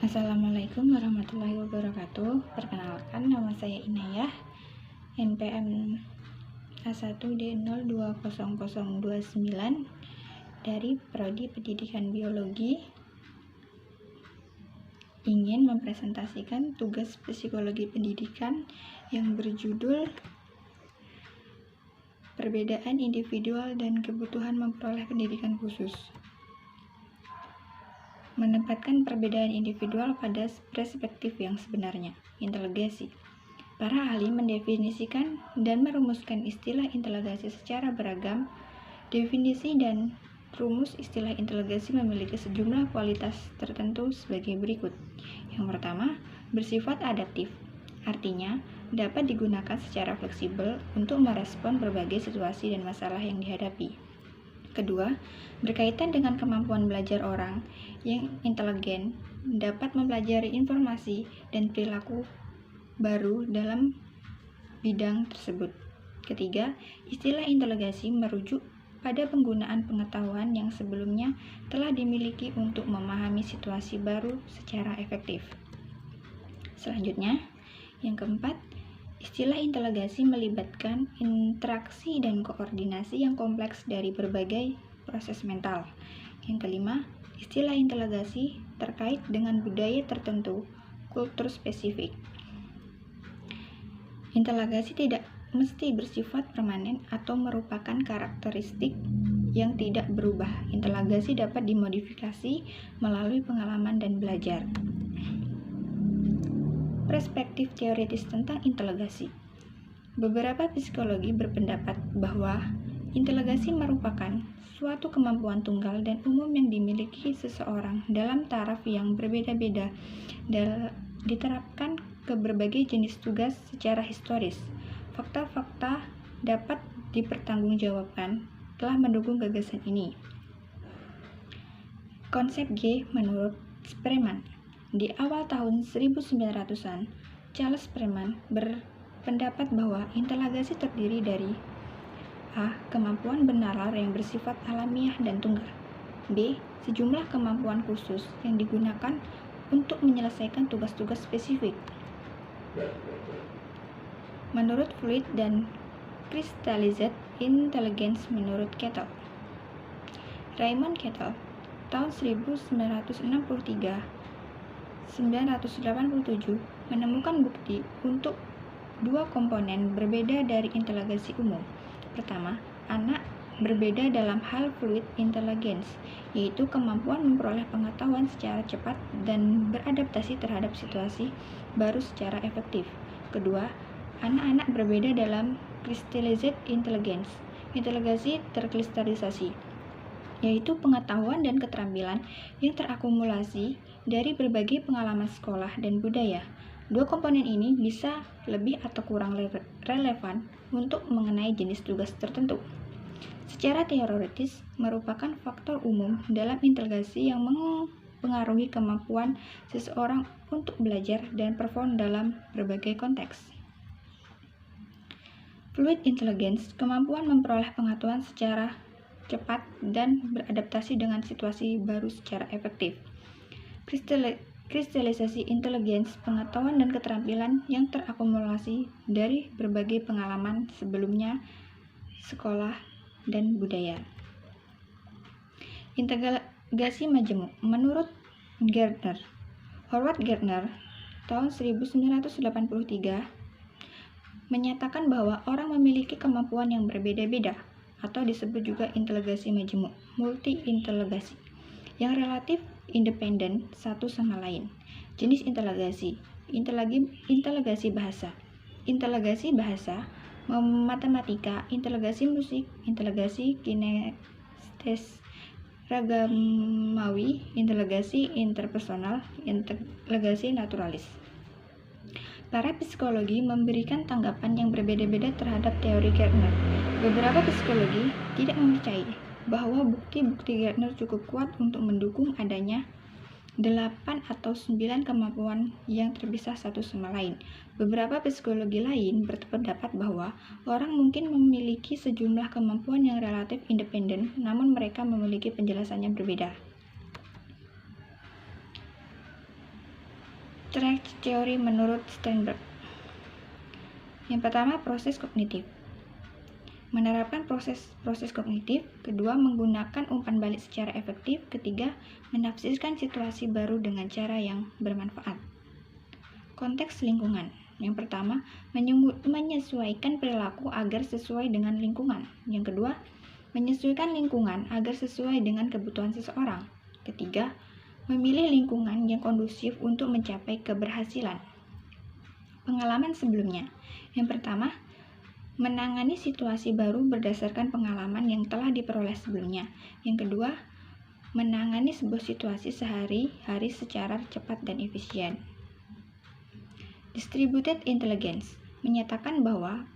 Assalamualaikum warahmatullahi wabarakatuh. Perkenalkan, nama saya Inayah, NPM A1D020029 dari Prodi Pendidikan Biologi. Ingin mempresentasikan tugas psikologi pendidikan yang berjudul Perbedaan Individual dan Kebutuhan Memperoleh Pendidikan Khusus. Menempatkan perbedaan individual pada perspektif yang sebenarnya, inteligasi. Para ahli mendefinisikan dan merumuskan istilah inteligasi secara beragam. Definisi dan rumus istilah inteligasi memiliki sejumlah kualitas tertentu sebagai berikut. Yang pertama, bersifat adaptif. Artinya, dapat digunakan secara fleksibel untuk merespon berbagai situasi dan masalah yang dihadapi. Kedua, berkaitan dengan kemampuan belajar orang yang inteligen, dapat mempelajari informasi dan perilaku baru dalam bidang tersebut. Ketiga, istilah inteligasi merujuk pada penggunaan pengetahuan yang sebelumnya telah dimiliki untuk memahami situasi baru secara efektif. Selanjutnya, yang keempat, istilah inteligasi melibatkan interaksi dan koordinasi yang kompleks dari berbagai proses mental. Yang kelima, istilah inteligasi terkait dengan budaya tertentu, kultur spesifik. Inteligasi tidak mesti bersifat permanen atau merupakan karakteristik yang tidak berubah. Inteligasi dapat dimodifikasi melalui pengalaman dan belajar. Perspektif teoritis tentang inteligasi. Beberapa psikologi berpendapat bahwa inteligasi merupakan suatu kemampuan tunggal dan umum yang dimiliki seseorang dalam taraf yang berbeda-beda diterapkan ke berbagai jenis tugas secara historis. Fakta-fakta dapat dipertanggungjawabkan telah mendukung gagasan ini. Konsep G menurut Spreeman. Di awal tahun 1900-an, Charles Spreeman berpendapat bahwa inteligasi terdiri dari A. Kemampuan bernalar yang bersifat alamiah dan tunggal. B. Sejumlah kemampuan khusus yang digunakan untuk menyelesaikan tugas-tugas spesifik. Menurut Fluid dan Crystallized Intelligence menurut Kettle. Raymond Kettle, tahun 1987 menemukan bukti untuk dua komponen berbeda dari inteligasi umum. Pertama, anak berbeda dalam hal fluid intelligence, yaitu kemampuan memperoleh pengetahuan secara cepat dan beradaptasi terhadap situasi baru secara efektif. Kedua, anak-anak berbeda dalam crystallized intelligence, inteligasi terkristalisasi, yaitu pengetahuan dan keterampilan yang terakumulasi dari berbagai pengalaman sekolah dan budaya. Dua komponen ini bisa lebih atau kurang relevan untuk mengenai jenis tugas tertentu. Secara teoritis, merupakan faktor umum dalam inteligasi yang mempengaruhi kemampuan seseorang untuk belajar dan perform dalam berbagai konteks. Fluid intelligence, kemampuan memperoleh pengetahuan secara cepat dan beradaptasi dengan situasi baru secara efektif. Kristalisasi intelligence, pengetahuan dan keterampilan yang terakumulasi dari berbagai pengalaman sebelumnya, sekolah, dan budaya. Integrasi majemuk. Menurut Gardner, Howard Gardner, tahun 1983, menyatakan bahwa orang memiliki kemampuan yang berbeda-beda, atau disebut juga integrasi majemuk, multi-integrasi, yang relatif independen satu sama lain. Jenis integrasi. Integrasi bahasa. Integrasi bahasa, matematika, integrasi musik, integrasi kinestesis ragamawi, integrasi interpersonal, integrasi naturalis. Para psikologi memberikan tanggapan yang berbeda-beda terhadap teori Gardner. Beberapa psikologi tidak mempercayai bahwa bukti-bukti Gardner cukup kuat untuk mendukung adanya 8 atau 9 kemampuan yang terpisah satu sama lain. Beberapa psikologi lain berpendapat bahwa orang mungkin memiliki sejumlah kemampuan yang relatif independen, namun mereka memiliki penjelasan yang berbeda. Track teori menurut Sternberg. Yang pertama, proses kognitif. Menerapkan proses kognitif. Kedua, menggunakan umpan balik secara efektif. Ketiga, menafsirkan situasi baru dengan cara yang bermanfaat. Konteks lingkungan. Yang pertama, menyesuaikan perilaku agar sesuai dengan lingkungan. Yang kedua, menyesuaikan lingkungan agar sesuai dengan kebutuhan seseorang. Ketiga, memilih lingkungan yang kondusif untuk mencapai keberhasilan. Pengalaman sebelumnya. Yang pertama, menangani situasi baru berdasarkan pengalaman yang telah diperoleh sebelumnya. Yang kedua, menangani sebuah situasi sehari-hari secara cepat dan efisien. Distributed intelligence menyatakan bahwa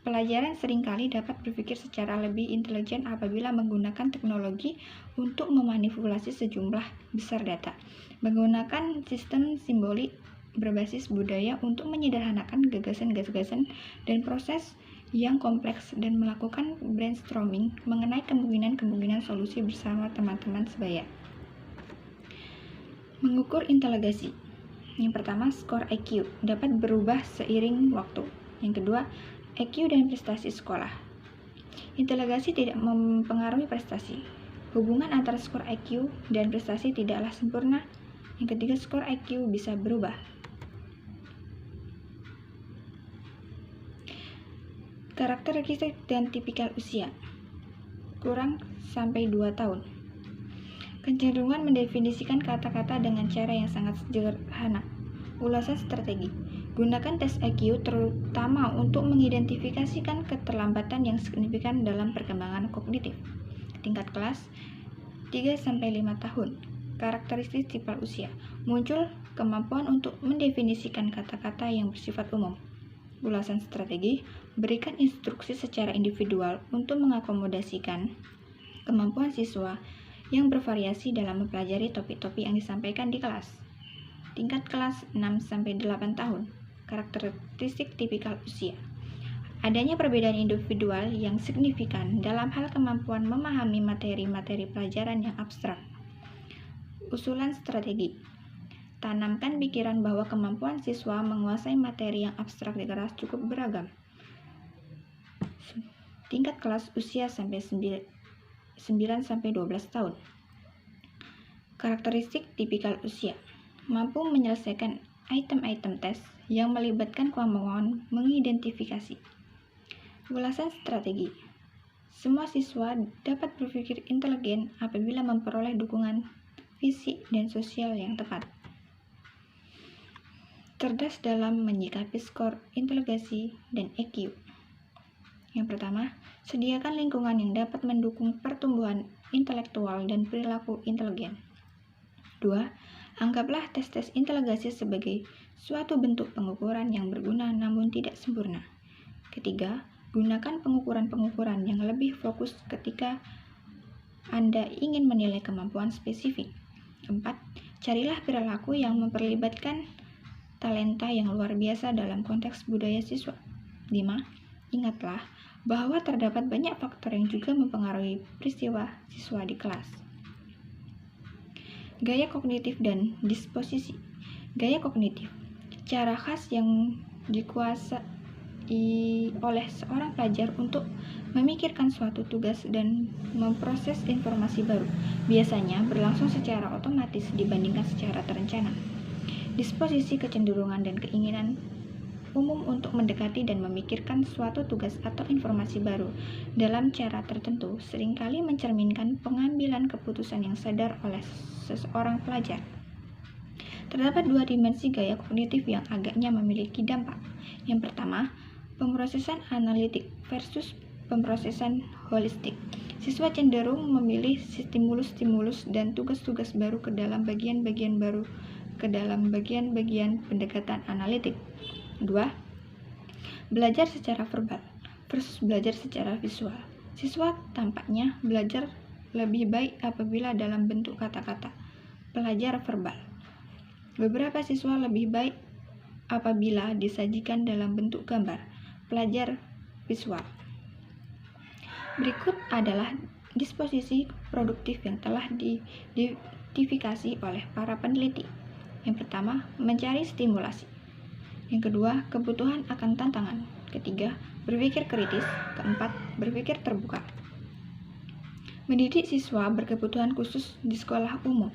pelajaran seringkali dapat berpikir secara lebih intelijen apabila menggunakan teknologi untuk memanipulasi sejumlah besar data, menggunakan sistem simbolik berbasis budaya untuk menyederhanakan gagasan-gagasan dan proses yang kompleks, dan melakukan brainstorming mengenai kemungkinan-kemungkinan solusi bersama teman-teman sebaya. Mengukur inteligensi. Yang pertama, skor IQ dapat berubah seiring waktu. Yang kedua, IQ dan prestasi sekolah. Inteligensi tidak mempengaruhi prestasi. Hubungan antara skor IQ dan prestasi tidaklah sempurna. Yang ketiga, skor IQ bisa berubah. Karakteristik dan tipikal usia. Kurang sampai 2 tahun. Kecenderungan mendefinisikan kata-kata dengan cara yang sangat sederhana. Ulasan strategi. Gunakan tes IQ terutama untuk mengidentifikasikan keterlambatan yang signifikan dalam perkembangan kognitif. Tingkat kelas 3-5 tahun. Karakteristik tipikal usia. Muncul kemampuan untuk mendefinisikan kata-kata yang bersifat umum. Ulasan strategi. Berikan instruksi secara individual untuk mengakomodasikan kemampuan siswa yang bervariasi dalam mempelajari topik-topik yang disampaikan di kelas. Tingkat kelas 6-8 tahun. Karakteristik tipikal usia. Adanya perbedaan individual yang signifikan dalam hal kemampuan memahami materi-materi pelajaran yang abstrak. Usulan strategi. Tanamkan pikiran bahwa kemampuan siswa menguasai materi yang abstrak di kelas cukup beragam. Tingkat kelas usia sampai 9-12 tahun. Karakteristik tipikal usia. Mampu menyelesaikan item-item tes yang melibatkan kemampuan mengidentifikasi. Ulasan strategi. Semua siswa dapat berpikir intelijen apabila memperoleh dukungan fisik dan sosial yang tepat. Cerdas dalam menyikapi skor inteligensi dan IQ. Yang pertama, sediakan lingkungan yang dapat mendukung pertumbuhan intelektual dan perilaku intelijen. 2. Anggaplah tes-tes inteligensi sebagai suatu bentuk pengukuran yang berguna namun tidak sempurna. Ketiga, gunakan pengukuran-pengukuran yang lebih fokus ketika Anda ingin menilai kemampuan spesifik. 4. Carilah perilaku yang memperlibatkan talenta yang luar biasa dalam konteks budaya siswa. 5. Ingatlah bahwa terdapat banyak faktor yang juga mempengaruhi peristiwa siswa di kelas. Gaya kognitif dan disposisi. Gaya kognitif, cara khas yang dikuasai oleh seorang pelajar untuk memikirkan suatu tugas dan memproses informasi baru, biasanya berlangsung secara otomatis dibandingkan secara terencana. Disposisi, kecenderungan dan keinginan umum untuk mendekati dan memikirkan suatu tugas atau informasi baru dalam cara tertentu seringkali mencerminkan pengambilan keputusan yang sadar oleh seseorang pelajar. Terdapat dua dimensi gaya kognitif yang agaknya memiliki dampak. Yang pertama, pemrosesan analitik versus pemrosesan holistik. Siswa cenderung memilih stimulus-stimulus dan tugas-tugas baru ke dalam bagian-bagian pendekatan analitik. 2. Belajar secara verbal versus belajar secara visual. Siswa tampaknya belajar lebih baik apabila dalam bentuk kata-kata, pelajar verbal. Beberapa siswa lebih baik apabila disajikan dalam bentuk gambar, pelajar visual. Berikut adalah disposisi produktif yang telah diidentifikasi oleh para peneliti. Yang pertama, mencari stimulasi. Yang kedua, kebutuhan akan tantangan. Ketiga, berpikir kritis. Keempat, berpikir terbuka. Mendidik siswa berkebutuhan khusus di sekolah umum.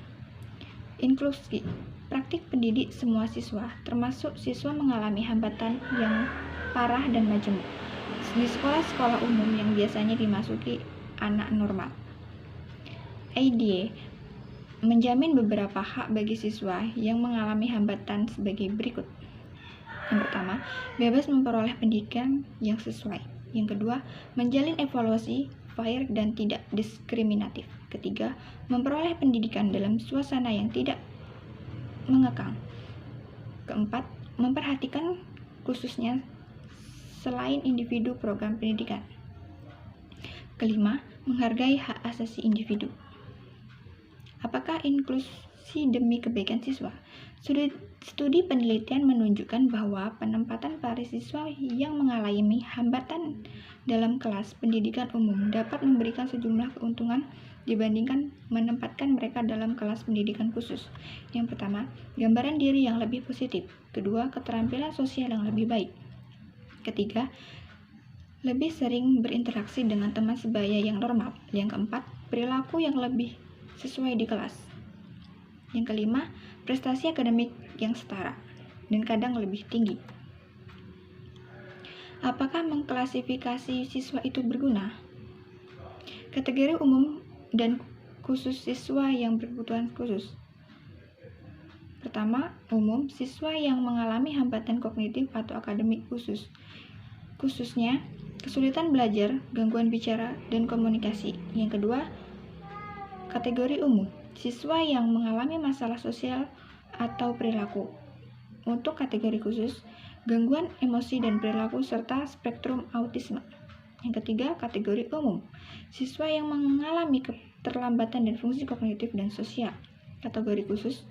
Inklusi, praktik pendidik semua siswa, termasuk siswa mengalami hambatan yang parah dan majemuk, di sekolah-sekolah umum yang biasanya dimasuki anak normal. ADA menjamin beberapa hak bagi siswa yang mengalami hambatan sebagai berikut. Yang pertama, bebas memperoleh pendidikan yang sesuai. Yang kedua, menjalin evaluasi fair dan tidak diskriminatif. Ketiga, memperoleh pendidikan dalam suasana yang tidak mengekang. Keempat, memperhatikan khususnya selain individu program pendidikan. Kelima, menghargai hak asasi individu. Apakah inklusi demi kebaikan siswa? Studi penelitian menunjukkan bahwa penempatan para siswa yang mengalami hambatan dalam kelas pendidikan umum dapat memberikan sejumlah keuntungan dibandingkan menempatkan mereka dalam kelas pendidikan khusus. Yang pertama, gambaran diri yang lebih positif. Kedua, keterampilan sosial yang lebih baik. Ketiga, lebih sering berinteraksi dengan teman sebaya yang normal. Yang keempat, perilaku yang lebih sesuai di kelas. Yang kelima, prestasi akademik yang setara dan kadang lebih tinggi. Apakah mengklasifikasi siswa itu berguna? Kategori umum dan khusus siswa yang berkebutuhan khusus. Pertama, umum, siswa yang mengalami hambatan kognitif atau akademik khusus. Khususnya, kesulitan belajar, gangguan bicara, dan komunikasi. Yang kedua, kategori umum, siswa yang mengalami masalah sosial atau perilaku. Untuk kategori khusus, gangguan emosi dan perilaku serta spektrum autisme. Yang ketiga, kategori umum, siswa yang mengalami keterlambatan dan fungsi kognitif dan sosial. Kategori khusus,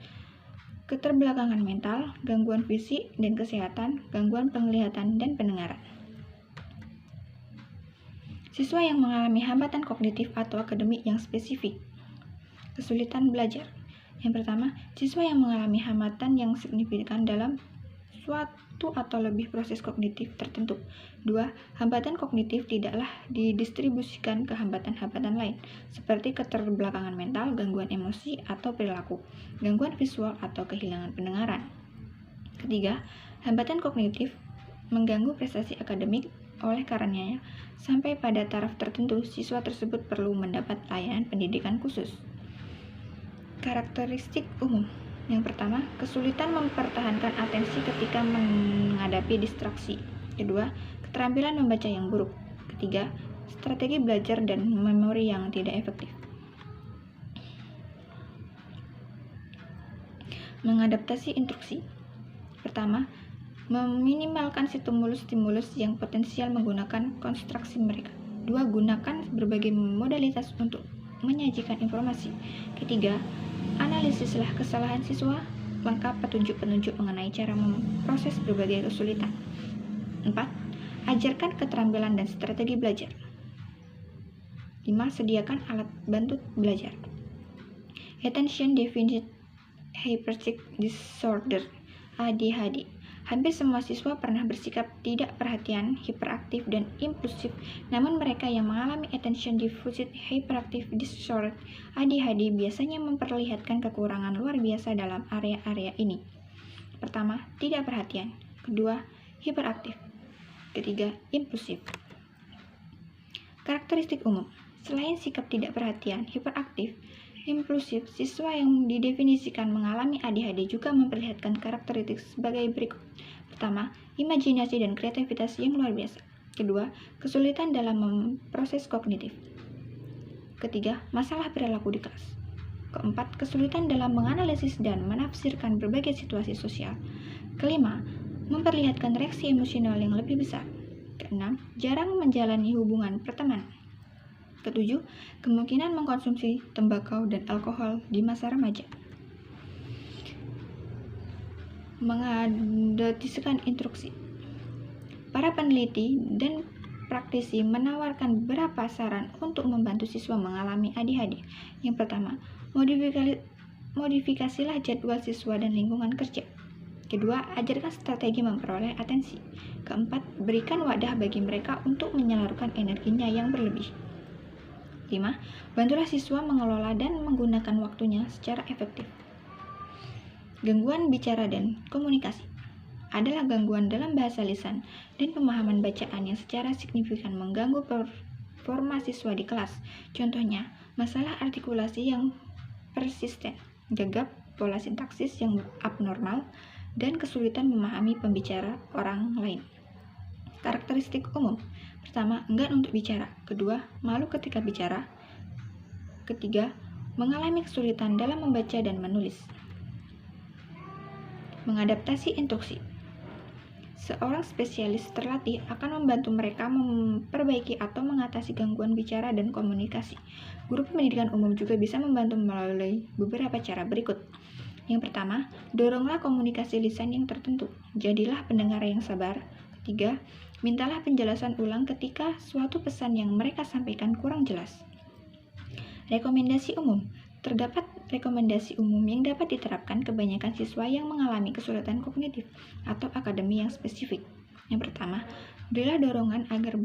keterbelakangan mental, gangguan fisik dan kesehatan, gangguan penglihatan dan pendengaran. Siswa yang mengalami hambatan kognitif atau akademik yang spesifik. Kesulitan belajar. Yang pertama, siswa yang mengalami hambatan yang signifikan dalam suatu atau lebih proses kognitif tertentu. Dua, hambatan kognitif tidaklah didistribusikan ke hambatan-hambatan lain, seperti keterbelakangan mental, gangguan emosi atau perilaku, gangguan visual atau kehilangan pendengaran. Ketiga, hambatan kognitif mengganggu prestasi akademik, oleh karenanya, sampai pada taraf tertentu, siswa tersebut perlu mendapat layanan pendidikan khusus. Karakteristik umum. Yang pertama, kesulitan mempertahankan atensi ketika menghadapi distraksi. Kedua, keterampilan membaca yang buruk. Ketiga, strategi belajar dan memori yang tidak efektif. Mengadaptasi instruksi. Pertama, meminimalkan stimulus-stimulus yang potensial menggunakan konstruksi mereka. Dua, gunakan berbagai modalitas untuk menyajikan informasi. Ketiga, analisislah kesalahan siswa, lengkap petunjuk-petunjuk mengenai cara memproses berbagai kesulitan. 4. Ajarkan keterampilan dan strategi belajar. 5. Sediakan alat bantu belajar. Attention Deficit Hyperactive Disorder (ADHD). Hampir semua siswa pernah bersikap tidak perhatian, hiperaktif, dan impulsif. Namun mereka yang mengalami Attention Deficit Hyperactive Disorder (ADHD) biasanya memperlihatkan kekurangan luar biasa dalam area-area ini. Pertama, tidak perhatian. Kedua, hiperaktif. Ketiga, impulsif. Karakteristik umum. Selain sikap tidak perhatian, hiperaktif, impulsif, siswa yang didefinisikan mengalami ADHD juga memperlihatkan karakteristik sebagai berikut. Pertama, imajinasi dan kreativitas yang luar biasa. Kedua, kesulitan dalam memproses kognitif. Ketiga, masalah perilaku di kelas. Keempat, kesulitan dalam menganalisis dan menafsirkan berbagai situasi sosial. Kelima, memperlihatkan reaksi emosional yang lebih besar. Keenam, jarang menjalani hubungan pertemanan. Ketujuh, kemungkinan mengkonsumsi tembakau dan alkohol di masa remaja. Mengadaptasikan instruksi. Para peneliti dan praktisi menawarkan beberapa saran untuk membantu siswa mengalami ADHD. Yang pertama, modifikasilah jadwal siswa dan lingkungan kerja. Kedua, ajarkan strategi memperoleh atensi. Keempat, berikan wadah bagi mereka untuk menyalurkan energinya yang berlebih. 5. Bantulah siswa mengelola dan menggunakan waktunya secara efektif. Gangguan bicara dan komunikasi adalah gangguan dalam bahasa lisan dan pemahaman bacaan yang secara signifikan mengganggu performa siswa di kelas. Contohnya, masalah artikulasi yang persisten, gagap, pola sintaksis yang abnormal, dan kesulitan memahami pembicara orang lain. Karakteristik umum. Pertama, enggan untuk bicara. Kedua, malu ketika bicara. Ketiga, mengalami kesulitan dalam membaca dan menulis. Mengadaptasi instruksi. Seorang spesialis terlatih akan membantu mereka memperbaiki atau mengatasi gangguan bicara dan komunikasi. Guru pendidikan umum juga bisa membantu melalui beberapa cara berikut. Yang pertama, doronglah komunikasi lisan yang tertentu. Jadilah pendengar yang sabar. Ketiga, mintalah penjelasan ulang ketika suatu pesan yang mereka sampaikan kurang jelas. Rekomendasi umum. Terdapat rekomendasi umum yang dapat diterapkan kebanyakan siswa yang mengalami kesulitan kognitif atau akademi yang spesifik. Yang pertama, berilah dorongan agar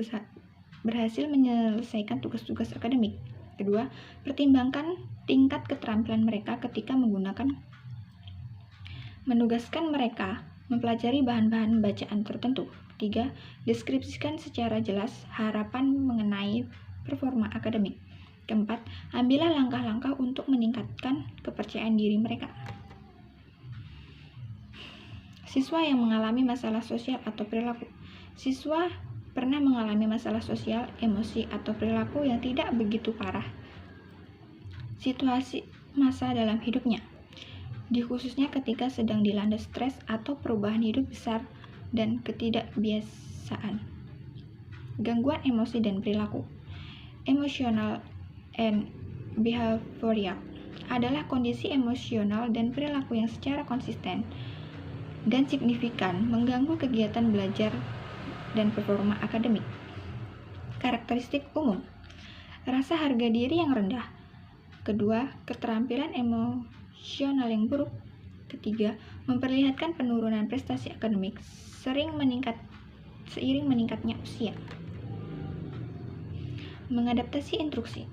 berhasil menyelesaikan tugas-tugas akademik. Kedua, pertimbangkan tingkat keterampilan mereka ketika menugaskan mereka mempelajari bahan-bahan bacaan tertentu. Ketiga, deskripsikan secara jelas harapan mengenai performa akademik. Keempat, ambillah langkah-langkah untuk meningkatkan kepercayaan diri mereka. Siswa yang mengalami masalah sosial atau perilaku. Siswa pernah mengalami masalah sosial, emosi, atau perilaku yang tidak begitu parah. Situasi masa dalam hidupnya, khususnya ketika sedang dilanda stres atau perubahan hidup besar dan ketidakbiasaan. Gangguan emosi dan perilaku. Emotional and behavioral adalah kondisi emosional dan perilaku yang secara konsisten dan signifikan mengganggu kegiatan belajar dan performa akademik. Karakteristik umum. Rasa harga diri yang rendah. Kedua, keterampilan emosional yang buruk. Ketiga, memperlihatkan penurunan prestasi akademik seiring meningkatnya usia. Mengadaptasi instruksi.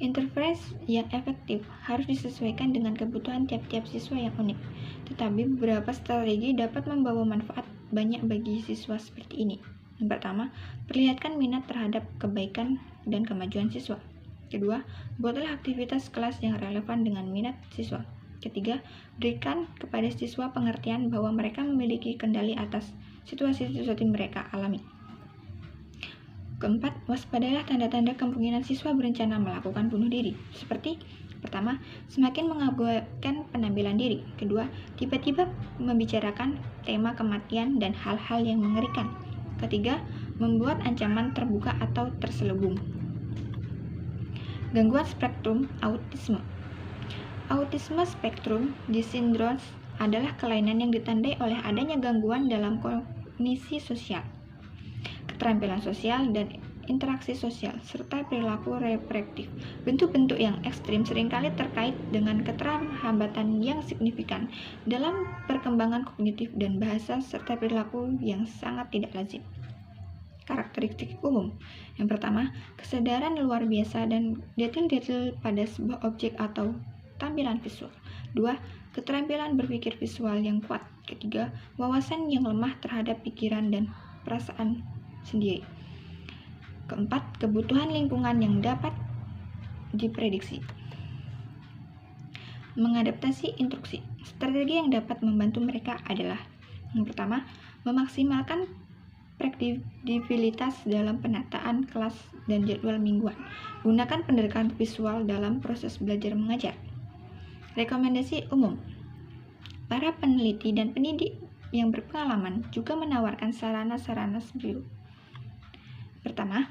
Interface yang efektif harus disesuaikan dengan kebutuhan tiap-tiap siswa yang unik, tetapi beberapa strategi dapat membawa manfaat banyak bagi siswa seperti ini. Yang pertama, perlihatkan minat terhadap kebaikan dan kemajuan siswa. Kedua, buatlah aktivitas kelas yang relevan dengan minat siswa. Ketiga, berikan kepada siswa pengertian bahwa mereka memiliki kendali atas situasi-situasi mereka alami. Keempat, waspadalah tanda-tanda kemungkinan siswa berencana melakukan bunuh diri. Seperti, pertama, semakin mengabaikan penampilan diri. Kedua, tiba-tiba membicarakan tema kematian dan hal-hal yang mengerikan. Ketiga, membuat ancaman terbuka atau terselubung. Gangguan spektrum autisme. Autisme spektrum disindromes adalah kelainan yang ditandai oleh adanya gangguan dalam kognisi sosial, keterampilan sosial dan interaksi sosial, serta perilaku reflektif. Bentuk-bentuk yang ekstrim seringkali terkait dengan keterlambatan yang signifikan dalam perkembangan kognitif dan bahasa, serta perilaku yang sangat tidak lazim. Karakteristik umum. Yang pertama, kesadaran luar biasa dan detail-detail pada sebuah objek atau tampilan visual. Dua, keterampilan berpikir visual yang kuat. Ketiga, wawasan yang lemah terhadap pikiran dan perasaan sendiri. Keempat, kebutuhan lingkungan yang dapat diprediksi. Mengadaptasi instruksi. Strategi yang dapat membantu mereka adalah: yang pertama, memaksimalkan fleksibilitas dalam penataan kelas dan jadwal mingguan. Gunakan pendekatan visual dalam proses belajar mengajar. Rekomendasi umum. Para peneliti dan pendidik yang berpengalaman juga menawarkan sarana-sarana berikut. Pertama,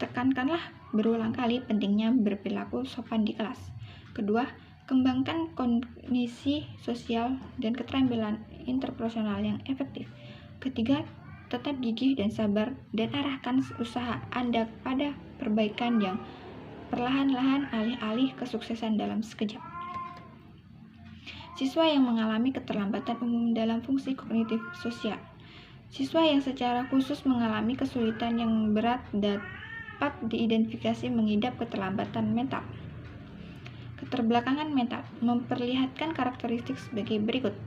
tekankanlah berulang kali pentingnya berperilaku sopan di kelas. Kedua, kembangkan kognisi sosial dan keterampilan interpersonal yang efektif. Ketiga, tetap gigih dan sabar dan arahkan usaha Anda pada perbaikan yang perlahan-lahan alih-alih kesuksesan dalam sekejap. Siswa yang mengalami keterlambatan umum dalam fungsi kognitif sosial. Siswa yang secara khusus mengalami kesulitan yang berat dapat diidentifikasi mengidap keterlambatan mental. Keterbelakangan mental memperlihatkan karakteristik sebagai berikut.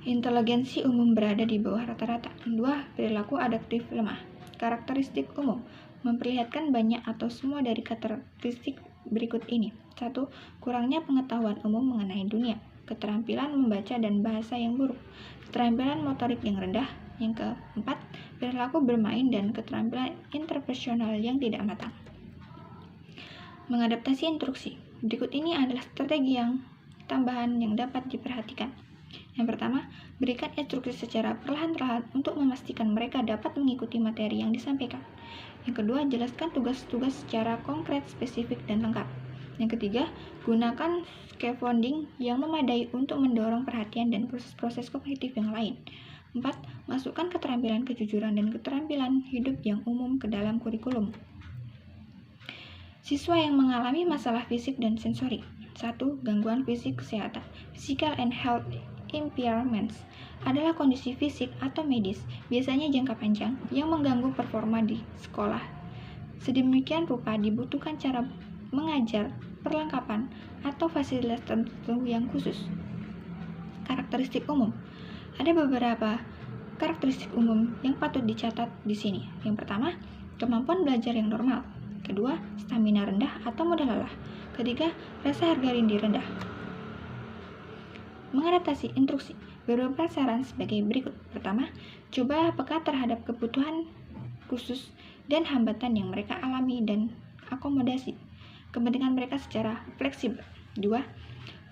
Inteligensi umum berada di bawah rata-rata. 2. Perilaku adaptif lemah. Karakteristik umum memperlihatkan banyak atau semua dari karakteristik berikut ini. 1. Kurangnya pengetahuan umum mengenai dunia. Keterampilan membaca dan bahasa yang buruk. Keterampilan motorik yang rendah. Yang keempat, perilaku bermain dan keterampilan interpersonal yang tidak matang. Mengadaptasi instruksi. Berikut ini adalah strategi yang tambahan yang dapat diperhatikan. Yang pertama, berikan instruksi secara perlahan-lahan untuk memastikan mereka dapat mengikuti materi yang disampaikan. Yang kedua, jelaskan tugas-tugas secara konkret, spesifik, dan lengkap. Yang ketiga, gunakan scaffolding yang memadai untuk mendorong perhatian dan proses-proses kognitif yang lain. 4. Masukkan keterampilan kejujuran dan keterampilan hidup yang umum ke dalam kurikulum. Siswa yang mengalami masalah fisik dan sensori. 1. Gangguan fisik kesehatan. Physical and health impairments adalah kondisi fisik atau medis, biasanya jangka panjang, yang mengganggu performa di sekolah. Sedemikian rupa dibutuhkan cara mengajar, perlengkapan, atau fasilitas tertentu yang khusus. Karakteristik umum. Ada beberapa karakteristik umum yang patut dicatat di sini. Yang pertama, kemampuan belajar yang normal. Kedua, stamina rendah atau mudah lelah. Ketiga, rasa harga diri rendah. Mengadaptasi instruksi. Beberapa saran sebagai berikut. Pertama, coba peka terhadap kebutuhan khusus dan hambatan yang mereka alami dan akomodasi kepentingan mereka secara fleksibel. 2.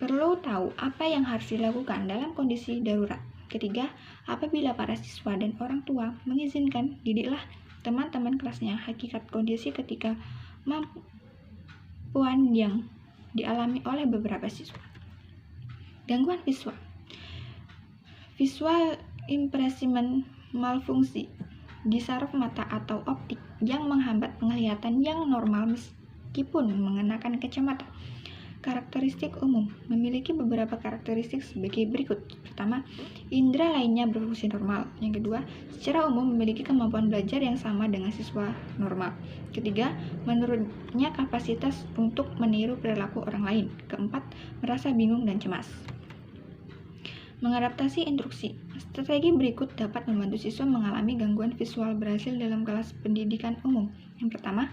Perlu tahu apa yang harus dilakukan dalam kondisi darurat. Ketiga, apabila para siswa dan orang tua mengizinkan, didiklah teman-teman kelasnya hakikat kondisi ketika mampuan yang dialami oleh beberapa siswa. Gangguan visual. Visual impairment malfungsi di saraf mata atau optik yang menghambat penglihatan yang normal meskipun mengenakan kacamata. Karakteristik umum memiliki beberapa karakteristik sebagai berikut. Pertama, indera lainnya berfungsi normal. Yang kedua, secara umum memiliki kemampuan belajar yang sama dengan siswa normal. Ketiga, menurunnya kapasitas untuk meniru perilaku orang lain. Keempat, merasa bingung dan cemas. Mengadaptasi instruksi. Strategi berikut dapat membantu siswa mengalami gangguan visual berhasil dalam kelas pendidikan umum. Yang pertama,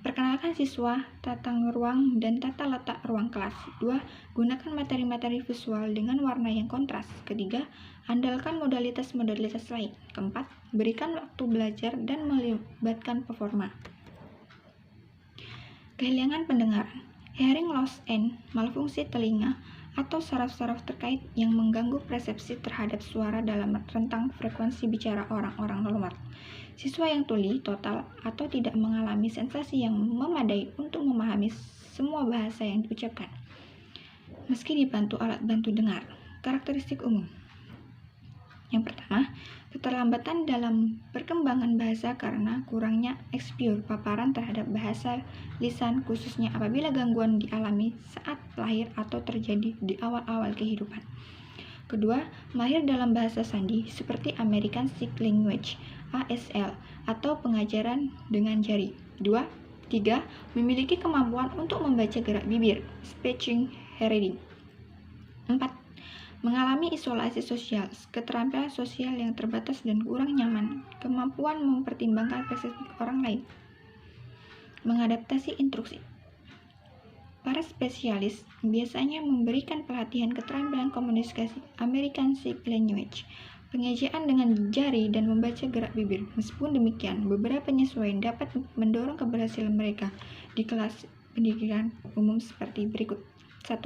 perkenalkan siswa tata ruang dan tata letak ruang kelas. 2. Gunakan materi-materi visual dengan warna yang kontras. Ketiga, andalkan modalitas-modalitas lain. Keempat, berikan waktu belajar dan melibatkan performa. Kehilangan pendengaran. Hearing loss and malfungsi telinga atau saraf-saraf terkait yang mengganggu persepsi terhadap suara dalam rentang frekuensi bicara orang-orang normal. Siswa yang tuli, total, atau tidak mengalami sensasi yang memadai untuk memahami semua bahasa yang diucapkan, meski dibantu alat bantu dengar. Karakteristik umum. Yang pertama, keterlambatan dalam perkembangan bahasa karena kurangnya exposure paparan terhadap bahasa lisan, khususnya apabila gangguan dialami saat lahir atau terjadi di awal-awal kehidupan. Kedua, mahir dalam bahasa sandi seperti American Sign Language (ASL) atau pengajaran dengan jari. 2. 3. Memiliki kemampuan untuk membaca gerak bibir (speech reading). 4. Mengalami isolasi sosial, keterampilan sosial yang terbatas dan kurang nyaman, kemampuan mempertimbangkan persepsi orang lain. Mengadaptasi instruksi. Para spesialis biasanya memberikan pelatihan keterampilan komunikasi American Sign Language, pengejaan dengan jari dan membaca gerak bibir. Meskipun demikian, beberapa penyesuaian dapat mendorong keberhasilan mereka di kelas pendidikan umum seperti berikut. 1.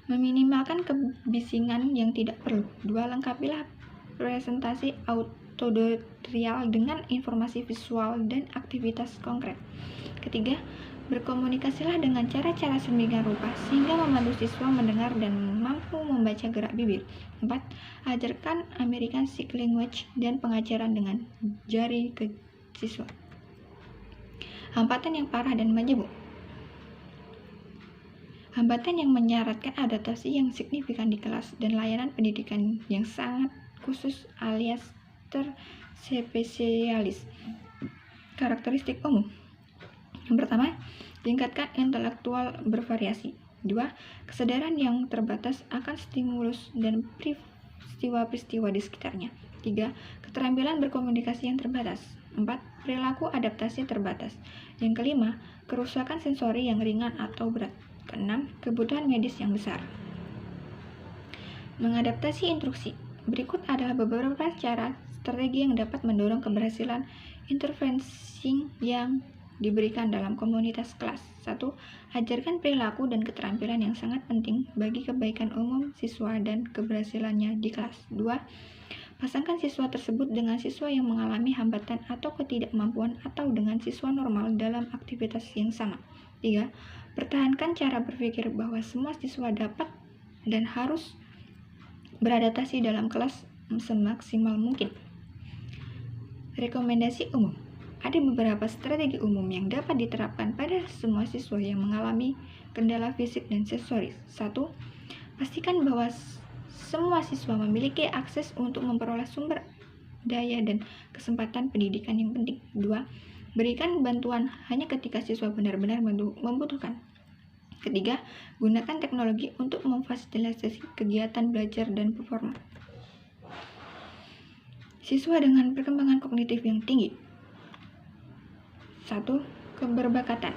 Meminimalkan kebisingan yang tidak perlu. 2. Lengkapilah presentasi auditorial dengan informasi visual dan aktivitas konkret. Ketiga, berkomunikasilah dengan cara-cara sedemikian rupa sehingga membantu siswa mendengar dan mampu membaca gerak bibir. 4. Ajarkan American Sign Language dan pengajaran dengan jari ke siswa. Hambatan yang parah dan majemuk. Hambatan yang menyaratkan adaptasi yang signifikan di kelas dan layanan pendidikan yang sangat khusus alias terspesialis. Karakteristik umum. Yang pertama, tingkatkan intelektual bervariasi. 2. Kesadaran yang terbatas akan stimulus dan peristiwa-peristiwa di sekitarnya. 3. Keterampilan berkomunikasi yang terbatas. 4. Perilaku adaptasi terbatas. Yang kelima, kerusakan sensori yang ringan atau berat. Keenam, kebutuhan medis yang besar. Mengadaptasi instruksi. Berikut adalah beberapa cara strategi yang dapat mendorong keberhasilan intervensi yang diberikan dalam komunitas kelas. 1. Ajarkan perilaku dan keterampilan yang sangat penting bagi kebaikan umum siswa dan keberhasilannya di kelas. 2. Pasangkan siswa tersebut dengan siswa yang mengalami hambatan atau ketidakmampuan atau dengan siswa normal dalam aktivitas yang sama. 3. Pertahankan cara berpikir bahwa semua siswa dapat dan harus beradaptasi dalam kelas semaksimal mungkin. Rekomendasi umum. Ada beberapa strategi umum yang dapat diterapkan pada semua siswa yang mengalami kendala fisik dan sensoris. 1. Pastikan bahwa semua siswa memiliki akses untuk memperoleh sumber daya dan kesempatan pendidikan yang penting. 2. Berikan bantuan hanya ketika siswa benar-benar membutuhkan. 3. Gunakan teknologi untuk memfasilitasi kegiatan belajar dan performa. Siswa dengan perkembangan kognitif yang tinggi. 1. Keberbakatan,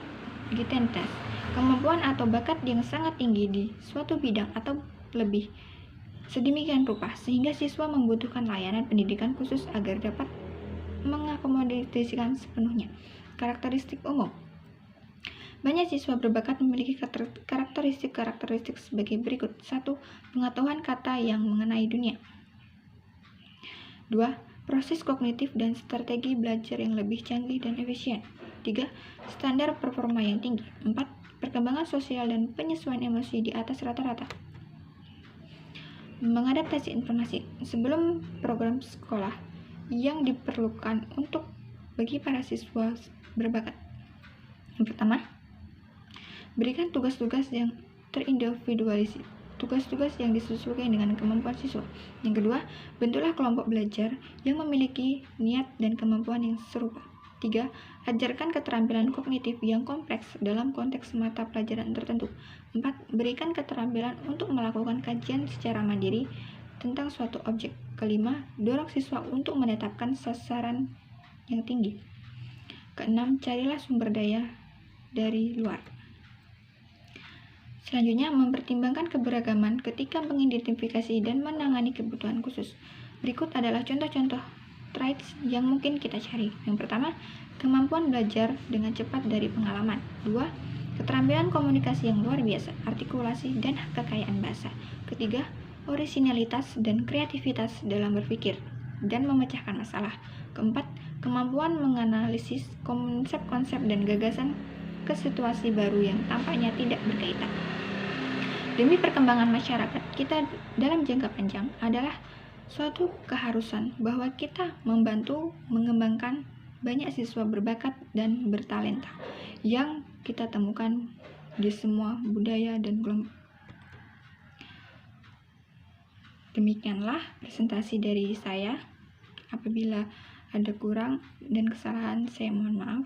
gitenitas, kemampuan atau bakat yang sangat tinggi di suatu bidang atau lebih sedemikian rupa sehingga siswa membutuhkan layanan pendidikan khusus agar dapat mengakomodasikan sepenuhnya. Karakteristik umum. Banyak siswa berbakat memiliki karakteristik sebagai berikut. 1. Pengetahuan kata yang mengenai dunia. 2. Proses kognitif dan strategi belajar yang lebih canggih dan efisien. 3. Standar performa yang tinggi. 4. Perkembangan sosial dan penyesuaian emosi di atas rata-rata. Mengadaptasi informasi. Sebelum program sekolah yang diperlukan untuk bagi para siswa berbakat. Yang pertama, berikan tugas-tugas yang terindividualisasi, tugas-tugas yang disesuaikan dengan kemampuan siswa. Yang kedua, bentuklah kelompok belajar yang memiliki niat dan kemampuan yang serupa. 3. Ajarkan keterampilan kognitif yang kompleks dalam konteks mata pelajaran tertentu. 4. Berikan keterampilan untuk melakukan kajian secara mandiri tentang suatu objek. Kelima, dorong siswa untuk menetapkan sasaran yang tinggi. Keenam, carilah sumber daya dari luar. Selanjutnya, mempertimbangkan keberagaman ketika mengidentifikasi dan menangani kebutuhan khusus. Berikut adalah contoh-contoh traits yang mungkin kita cari. Yang pertama, kemampuan belajar dengan cepat dari pengalaman. 2. Keterampilan komunikasi yang luar biasa, artikulasi dan kekayaan bahasa. Ketiga, orisinalitas dan kreativitas dalam berpikir dan memecahkan masalah. Keempat, kemampuan menganalisis konsep-konsep dan gagasan ke situasi baru yang tampaknya tidak berkaitan. Demi perkembangan masyarakat kita dalam jangka panjang adalah suatu keharusan bahwa kita membantu mengembangkan banyak siswa berbakat dan bertalenta yang kita temukan di semua budaya dan kelompok. Demikianlah presentasi dari saya. Apabila ada kurang dan kesalahan, saya mohon maaf.